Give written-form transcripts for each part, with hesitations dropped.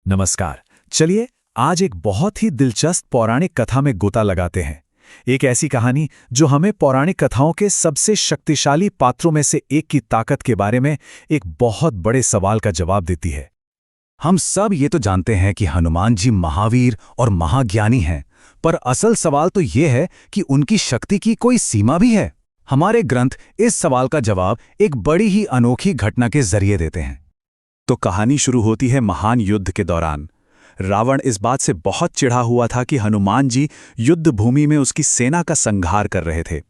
नमस्कार। चलिए आज एक बहुत ही दिलचस्प पौराणिक कथा में गोता लगाते हैं। एक ऐसी कहानी जो हमें पौराणिक कथाओं के सबसे शक्तिशाली पात्रों में से एक की ताकत के बारे में एक बहुत बड़े सवाल का जवाब देती है। हम सब ये तो जानते हैं कि हनुमान जी महावीर और महाज्ञानी हैं, पर असल सवाल तो ये है कि उनकी शक्ति की कोई सीमा भी है। हमारे ग्रंथ इस सवाल का जवाब एक बड़ी ही अनोखी घटना के जरिए देते हैं। तो कहानी शुरू होती है महान युद्ध के दौरान। रावण इस बात से बहुत चिढ़ा हुआ था कि हनुमान जी युद्ध भूमि में उसकी सेना का संहार कर रहे थे।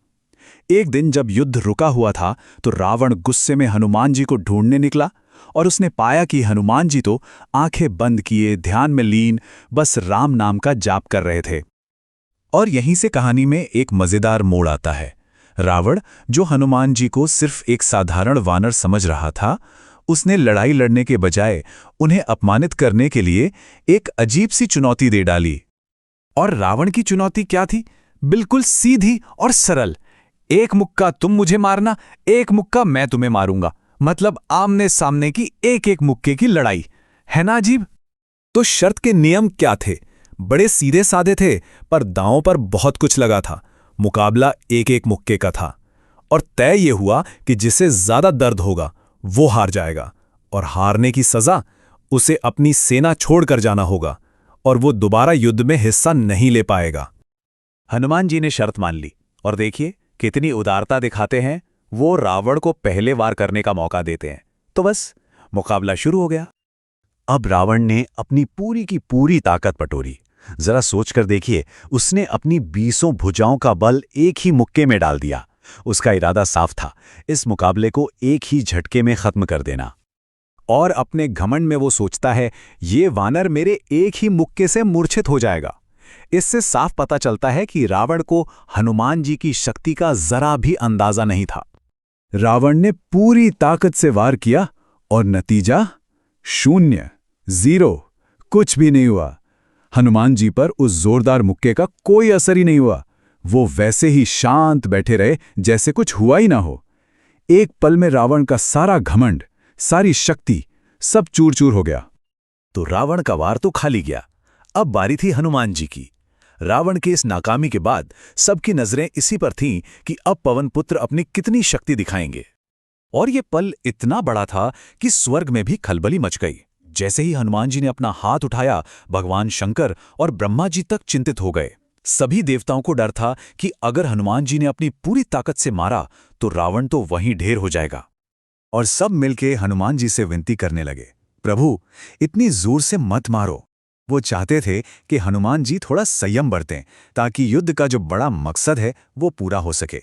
एक दिन जब युद्ध रुका हुआ था तो रावण गुस्से में हनुमान जी को ढूंढने निकला और उसने पाया कि हनुमान जी तो आंखें बंद किए ध्यान में लीन बस राम नाम का जाप कर रहे थे। और यहीं से कहानी में एक मजेदार मोड़ आता है। रावण, जो हनुमान जी को सिर्फ एक साधारण वानर समझ रहा था, उसने लड़ाई लड़ने के बजाय उन्हें अपमानित करने के लिए एक अजीब सी चुनौती दे डाली। और रावण की चुनौती क्या थी? बिल्कुल सीधी और सरल। एक मुक्का तुम मुझे मारना, एक मुक्का मैं तुम्हें मारूंगा। मतलब आमने सामने की एक एक मुक्के की लड़ाई। है ना अजीब? तो शर्त के नियम क्या थे? बड़े सीधे साधे थे, पर दांव पर बहुत कुछ लगा था। मुकाबला एक एक मुक्के का था और तय ये हुआ कि जिसे ज्यादा दर्द होगा वो हार जाएगा, और हारने की सजा उसे अपनी सेना छोड़कर जाना होगा और वो दोबारा युद्ध में हिस्सा नहीं ले पाएगा। हनुमान जी ने शर्त मान ली और देखिए कितनी उदारता दिखाते हैं। वो रावण को पहले वार करने का मौका देते हैं। तो बस मुकाबला शुरू हो गया। अब रावण ने अपनी पूरी की पूरी ताकत पटोरी। जरा सोचकर देखिए, उसने अपनी 20 भुजाओं का बल एक ही मुक्के में डाल दिया। उसका इरादा साफ था, इस मुकाबले को एक ही झटके में खत्म कर देना। और अपने घमंड में वो सोचता है, ये वानर मेरे एक ही मुक्के से मूर्छित हो जाएगा। इससे साफ पता चलता है कि रावण को हनुमान जी की शक्ति का जरा भी अंदाजा नहीं था। रावण ने पूरी ताकत से वार किया और नतीजा शून्य, जीरो, कुछ भी नहीं हुआ। हनुमान जी पर उस जोरदार मुक्के का कोई असर ही नहीं हुआ। वो वैसे ही शांत बैठे रहे जैसे कुछ हुआ ही ना हो। एक पल में रावण का सारा घमंड, सारी शक्ति, सब चूर चूर हो गया। तो रावण का वार तो खाली गया। अब बारी थी हनुमान जी की। रावण की इस नाकामी के बाद सबकी नजरें इसी पर थीं कि अब पवन पुत्र अपनी कितनी शक्ति दिखाएंगे। और ये पल इतना बड़ा था कि स्वर्ग में भी खलबली मच गई। जैसे ही हनुमान जी ने अपना हाथ उठाया, भगवान शंकर और ब्रह्मा जी तक चिंतित हो गए। सभी देवताओं को डर था कि अगर हनुमान जी ने अपनी पूरी ताकत से मारा तो रावण तो वहीं ढेर हो जाएगा। और सब मिलके हनुमान जी से विनती करने लगे, प्रभु इतनी जोर से मत मारो। वो चाहते थे कि हनुमान जी थोड़ा संयम बरतें ताकि युद्ध का जो बड़ा मकसद है वो पूरा हो सके।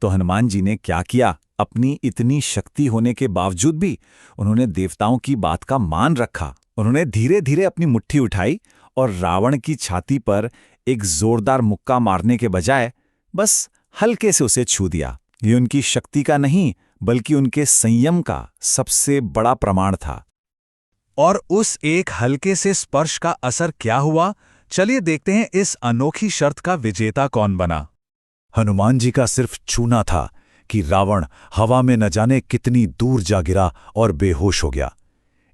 तो हनुमान जी ने क्या किया? अपनी इतनी शक्ति होने के बावजूद भी उन्होंने देवताओं की बात का मान रखा। उन्होंने धीरे धीरे अपनी मुट्ठी उठाई और रावण की छाती पर एक जोरदार मुक्का मारने के बजाय बस हल्के से उसे छू दिया। ये उनकी शक्ति का नहीं बल्कि उनके संयम का सबसे बड़ा प्रमाण था। और उस एक हल्के से स्पर्श का असर क्या हुआ? चलिए देखते हैं इस अनोखी शर्त का विजेता कौन बना। हनुमान जी का सिर्फ छूना था कि रावण हवा में न जाने कितनी दूर जा गिरा और बेहोश हो गया।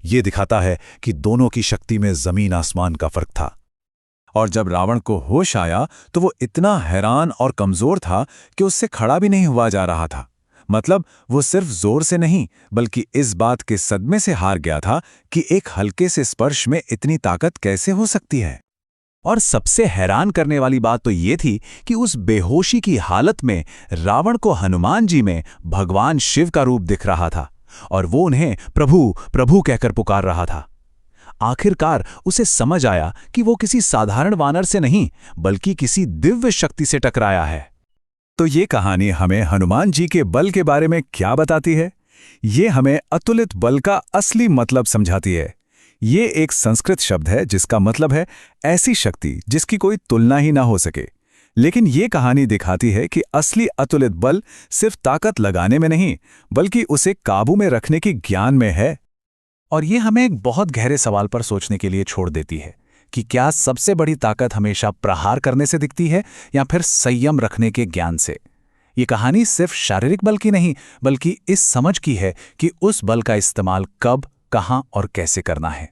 ये दिखाता है कि दोनों की शक्ति में जमीन आसमान का फर्क था। और जब रावण को होश आया तो वो इतना हैरान और कमजोर था कि उससे खड़ा भी नहीं हुआ जा रहा था। मतलब वो सिर्फ जोर से नहीं बल्कि इस बात के सदमे से हार गया था कि एक हल्के से स्पर्श में इतनी ताकत कैसे हो सकती है। और सबसे हैरान करने वाली बात तो ये थी कि उस बेहोशी की हालत में रावण को हनुमान जी में भगवान शिव का रूप दिख रहा था और वो उन्हें प्रभु प्रभु कहकर पुकार रहा था। आखिरकार उसे समझ आया कि वो किसी साधारण वानर से नहीं बल्कि किसी दिव्य शक्ति से टकराया है। तो ये कहानी हमें हनुमान जी के बल के बारे में क्या बताती है? ये हमें अतुलित बल का असली मतलब समझाती है। ये एक संस्कृत शब्द है जिसका मतलब है ऐसी शक्ति जिसकी कोई तुलना ही ना हो सके। लेकिन ये कहानी दिखाती है कि असली अतुलित बल सिर्फ ताकत लगाने में नहीं बल्कि उसे काबू में रखने की ज्ञान में है। और ये हमें एक बहुत गहरे सवाल पर सोचने के लिए छोड़ देती है कि क्या सबसे बड़ी ताकत हमेशा प्रहार करने से दिखती है या फिर संयम रखने के ज्ञान से? ये कहानी सिर्फ शारीरिक बल की नहीं बल्कि इस समझ की है कि उस बल का इस्तेमाल कब, कहां और कैसे करना है।